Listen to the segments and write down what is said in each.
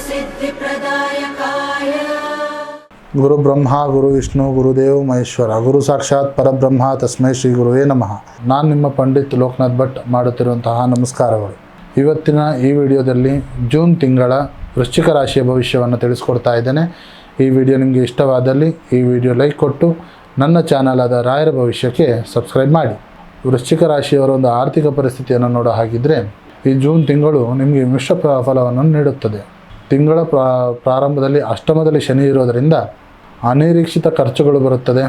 सिद्धिप्रदायकाय गुरु ब्रह्मा गुरु विष्णु गुरुदेव महेश्वर गुरु साक्षाತ್ ಪರಬ್ರಹ್ಮ ತಸ್ಮೈ ಶ್ರೀ ಗುರುವೇ ನಮಃ. ನಾನು ನಿಮ್ಮ ಪಂಡಿತ್ ಲೋಕನಾಥ್ ಭಟ್ ಮಾಡುತ್ತಿರುವಂತಹ ನಮಸ್ಕಾರಗಳು. ಇವತ್ತಿನ ಈ ವಿಡಿಯೋದಲ್ಲಿ ಜೂನ್ ತಿಂಗಳ ವೃಶ್ಚಿಕ ರಾಶಿಯ ಭವಿಷ್ಯವನ್ನು ತಿಳಿಸ್ಕೊಡ್ತಾ ಇದ್ದೇನೆ. ಈ ವಿಡಿಯೋ ನಿಮಗೆ ಇಷ್ಟವಾದಲ್ಲಿ ಈ ವಿಡಿಯೋ ಲೈಕ್ ಕೊಟ್ಟು ನನ್ನ ಚಾನಲ್ ಆದ ರಾಯರ ಭವಿಷ್ಯಕ್ಕೆ ಸಬ್ಸ್ಕ್ರೈಬ್ ಮಾಡಿ. ವೃಶ್ಚಿಕ ರಾಶಿಯವರ ಒಂದು ಆರ್ಥಿಕ ಪರಿಸ್ಥಿತಿಯನ್ನು ನೋಡೋ ಹಾಗಿದ್ದರೆ ಈ ಜೂನ್ ತಿಂಗಳು ನಿಮಗೆ ಮಿಶ್ರ ಫಲವನ್ನು ನೀಡುತ್ತದೆ. ತಿಂಗಳ ಪ್ರಾರಂಭದಲ್ಲಿ ಅಷ್ಟಮದಲ್ಲಿ ಶನಿ ಇರೋದರಿಂದ ಅನಿರೀಕ್ಷಿತ ಖರ್ಚುಗಳು ಬರುತ್ತದೆ.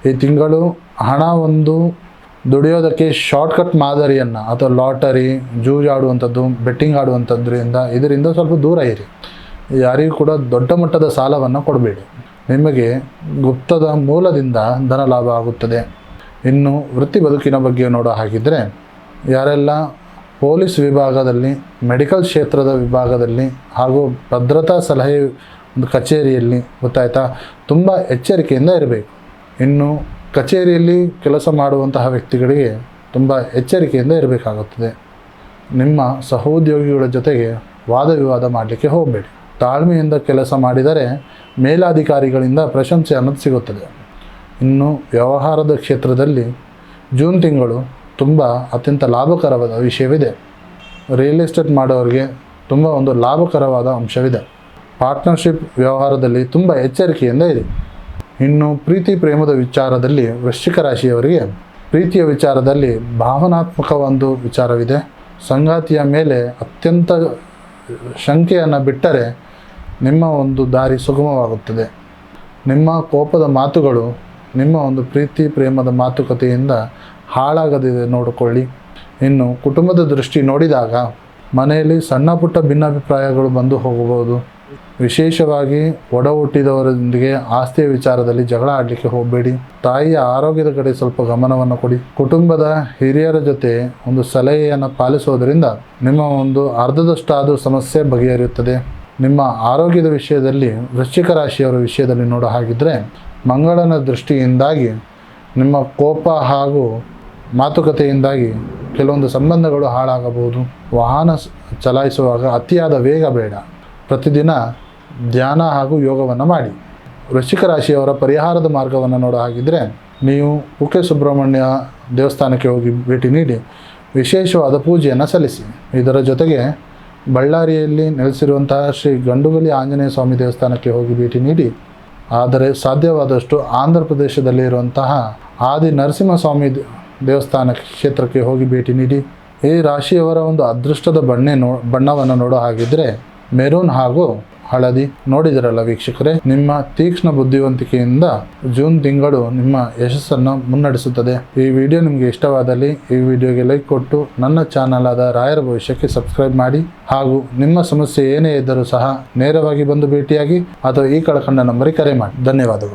ಈ ತಿಂಗಳು ಹಣ ಒಂದು ದುಡಿಯೋದಕ್ಕೆ ಶಾರ್ಟ್ಕಟ್ ಮಾದರಿಯನ್ನು ಅಥವಾ ಲಾಟರಿ, ಜೂಜಾಡುವಂಥದ್ದು, ಬೆಟ್ಟಿಂಗ್ ಇದರಿಂದ ಸ್ವಲ್ಪ ದೂರ ಇರಿ. ಯಾರಿಗೂ ಕೂಡ ದೊಡ್ಡ ಮಟ್ಟದ ಸಾಲವನ್ನು ಕೊಡಬೇಡಿ. ನಿಮಗೆ ಗುಪ್ತದ ಮೂಲದಿಂದ ಧನ ಲಾಭ ಆಗುತ್ತದೆ. ಇನ್ನು ವೃತ್ತಿ ಬದುಕಿನ ಬಗ್ಗೆ ನೋಡೋ ಹಾಗಿದ್ದರೆ ಯಾರೆಲ್ಲ ಪೊಲೀಸ್ ವಿಭಾಗದಲ್ಲಿ, ಮೆಡಿಕಲ್ ಕ್ಷೇತ್ರದ ವಿಭಾಗದಲ್ಲಿ ಹಾಗೂ ಭದ್ರತಾ ಸಲಹೆ ಒಂದು ಕಚೇರಿಯಲ್ಲಿ ಗೊತ್ತಾಯ್ತಾ ತುಂಬ ಎಚ್ಚರಿಕೆಯಿಂದ ಇರಬೇಕು. ಇನ್ನು ಕಚೇರಿಯಲ್ಲಿ ಕೆಲಸ ಮಾಡುವಂತಹ ವ್ಯಕ್ತಿಗಳಿಗೆ ತುಂಬ ಎಚ್ಚರಿಕೆಯಿಂದ ಇರಬೇಕಾಗುತ್ತದೆ. ನಿಮ್ಮ ಸಹೋದ್ಯೋಗಿಗಳ ಜೊತೆಗೆ ವಾದ ವಿವಾದ ಮಾಡಲಿಕ್ಕೆ ಹೋಗಬೇಡಿ. ತಾಳ್ಮೆಯಿಂದ ಕೆಲಸ ಮಾಡಿದರೆ ಮೇಲಾಧಿಕಾರಿಗಳಿಂದ ಪ್ರಶಂಸೆ ಅನ್ನೋದು ಸಿಗುತ್ತದೆ. ಇನ್ನು ವ್ಯವಹಾರದ ಕ್ಷೇತ್ರದಲ್ಲಿ ಜೂನ್ ತಿಂಗಳು ತುಂಬ ಅತ್ಯಂತ ಲಾಭಕರವಾದ ವಿಷಯವಿದೆ. ರಿಯಲ್ ಎಸ್ಟೇಟ್ ಮಾಡೋರಿಗೆ ತುಂಬ ಒಂದು ಲಾಭಕರವಾದ ಅಂಶವಿದೆ. ಪಾರ್ಟ್ನರ್ಶಿಪ್ ವ್ಯವಹಾರದಲ್ಲಿ ತುಂಬ ಎಚ್ಚರಿಕೆಯಿಂದ ಇದೆ. ಇನ್ನು ಪ್ರೀತಿ ಪ್ರೇಮದ ವಿಚಾರದಲ್ಲಿ ವೃಶ್ಚಿಕ ರಾಶಿಯವರಿಗೆ ಪ್ರೀತಿಯ ವಿಚಾರದಲ್ಲಿ ಭಾವನಾತ್ಮಕ ಒಂದು ವಿಚಾರವಿದೆ. ಸಂಗಾತಿಯ ಮೇಲೆ ಅತ್ಯಂತ ಶಂಕೆಯನ್ನು ಬಿಟ್ಟರೆ ನಿಮ್ಮ ಒಂದು ದಾರಿ ಸುಗಮವಾಗುತ್ತದೆ. ನಿಮ್ಮ ಕೋಪದ ಮಾತುಗಳು ನಿಮ್ಮ ಒಂದು ಪ್ರೀತಿ ಪ್ರೇಮದ ಮಾತುಕತೆಯಿಂದ ಹಾಳಾಗದೆ ನೋಡಿಕೊಳ್ಳಿ. ಇನ್ನು ಕುಟುಂಬದ ದೃಷ್ಟಿ ನೋಡಿದಾಗ ಮನೆಯಲ್ಲಿ ಸಣ್ಣ ಪುಟ್ಟ ಭಿನ್ನಾಭಿಪ್ರಾಯಗಳು ಬಂದು ಹೋಗಬಹುದು. ವಿಶೇಷವಾಗಿ ಒಡ ಹುಟ್ಟಿದವರೊಂದಿಗೆ ಆಸ್ತಿಯ ವಿಚಾರದಲ್ಲಿ ಜಗಳ ಆಡಲಿಕ್ಕೆ ಹೋಗಬೇಡಿ. ತಾಯಿಯ ಆರೋಗ್ಯದ ಕಡೆ ಸ್ವಲ್ಪ ಗಮನವನ್ನು ಕೊಡಿ. ಕುಟುಂಬದ ಹಿರಿಯರ ಜೊತೆ ಒಂದು ಸಲಹೆಯನ್ನು ಪಾಲಿಸೋದರಿಂದ ನಿಮ್ಮ ಒಂದು ಅರ್ಧದಷ್ಟಾದರೂ ಸಮಸ್ಯೆ ಬಗೆಹರಿಯುತ್ತದೆ. ನಿಮ್ಮ ಆರೋಗ್ಯದ ವಿಷಯದಲ್ಲಿ ವೃಶ್ಚಿಕ ರಾಶಿಯವರ ವಿಷಯದಲ್ಲಿ ನೋಡೋ ಹಾಗಿದ್ದರೆ ಮಂಗಳನ ದೃಷ್ಟಿಯಿಂದಾಗಿ ನಿಮ್ಮ ಕೋಪ ಹಾಗೂ ಮಾತುಕತೆಯಿಂದಾಗಿ ಕೆಲವೊಂದು ಸಂಬಂಧಗಳು ಹಾಳಾಗಬಹುದು. ವಾಹನ ಚಲಾಯಿಸುವಾಗ ಅತಿಯಾದ ವೇಗ ಬೇಡ. ಪ್ರತಿದಿನ ಧ್ಯಾನ ಹಾಗೂ ಯೋಗವನ್ನು ಮಾಡಿ. ವೃಶ್ಚಿಕ ರಾಶಿಯವರ ಪರಿಹಾರದ ಮಾರ್ಗವನ್ನು ನೋಡೋ ಹಾಗಿದ್ದರೆ ನೀವು ಕುಕ್ಕೆ ಸುಬ್ರಹ್ಮಣ್ಯ ದೇವಸ್ಥಾನಕ್ಕೆ ಹೋಗಿ ಭೇಟಿ ನೀಡಿ ವಿಶೇಷವಾದ ಪೂಜೆಯನ್ನು ಸಲ್ಲಿಸಿ. ಇದರ ಜೊತೆಗೆ ಬಳ್ಳಾರಿಯಲ್ಲಿ ನೆಲೆಸಿರುವಂತಹ ಶ್ರೀ ಗಂಡುಗಲಿ ಆಂಜನೇಯ ಸ್ವಾಮಿ ದೇವಸ್ಥಾನಕ್ಕೆ ಹೋಗಿ ಭೇಟಿ ನೀಡಿ. ಆದರೆ ಸಾಧ್ಯವಾದಷ್ಟು ಆಂಧ್ರ ಪ್ರದೇಶದಲ್ಲಿ ಇರುವಂತಹ ಆದಿ ನರಸಿಂಹಸ್ವಾಮಿ ದೇವಸ್ಥಾನ ಕ್ಷೇತ್ರಕ್ಕೆ ಹೋಗಿ ಭೇಟಿ ನೀಡಿ. ಈ ರಾಶಿಯವರ ಒಂದು ಅದೃಷ್ಟದ ಬಣ್ಣವನ್ನು ನೋಡೋ ಹಾಗಿದ್ದರೆ ಮೆರೂನ್ ಹಾಗೂ ಹಳದಿ. ನೋಡಿದಿರಲ್ಲ ವೀಕ್ಷಕರೇ, ನಿಮ್ಮ ತೀಕ್ಷ್ಣ ಬುದ್ಧಿವಂತಿಕೆಯಿಂದ ಜೂನ್ ತಿಂಗಳು ನಿಮ್ಮ ಯಶಸ್ಸನ್ನು ಮುನ್ನಡೆಸುತ್ತದೆ. ಈ ವಿಡಿಯೋ ನಿಮಗೆ ಇಷ್ಟವಾದಲ್ಲಿ ಈ ವಿಡಿಯೋಗೆ ಲೈಕ್ ಕೊಟ್ಟು ನನ್ನ ಚಾನಲ್ ಆದ ರಾಯರ ಭವಿಷ್ಯಕ್ಕೆ ಸಬ್ಸ್ಕ್ರೈಬ್ ಮಾಡಿ. ಹಾಗೂ ನಿಮ್ಮ ಸಮಸ್ಯೆ ಏನೇ ಇದ್ದರೂ ಸಹ ನೇರವಾಗಿ ಬಂದು ಭೇಟಿಯಾಗಿ ಅಥವಾ ಈ ಕೆಳಕಂಡ ನಂಬರಿಗೆ ಕರೆ ಮಾಡಿ. ಧನ್ಯವಾದಗಳು.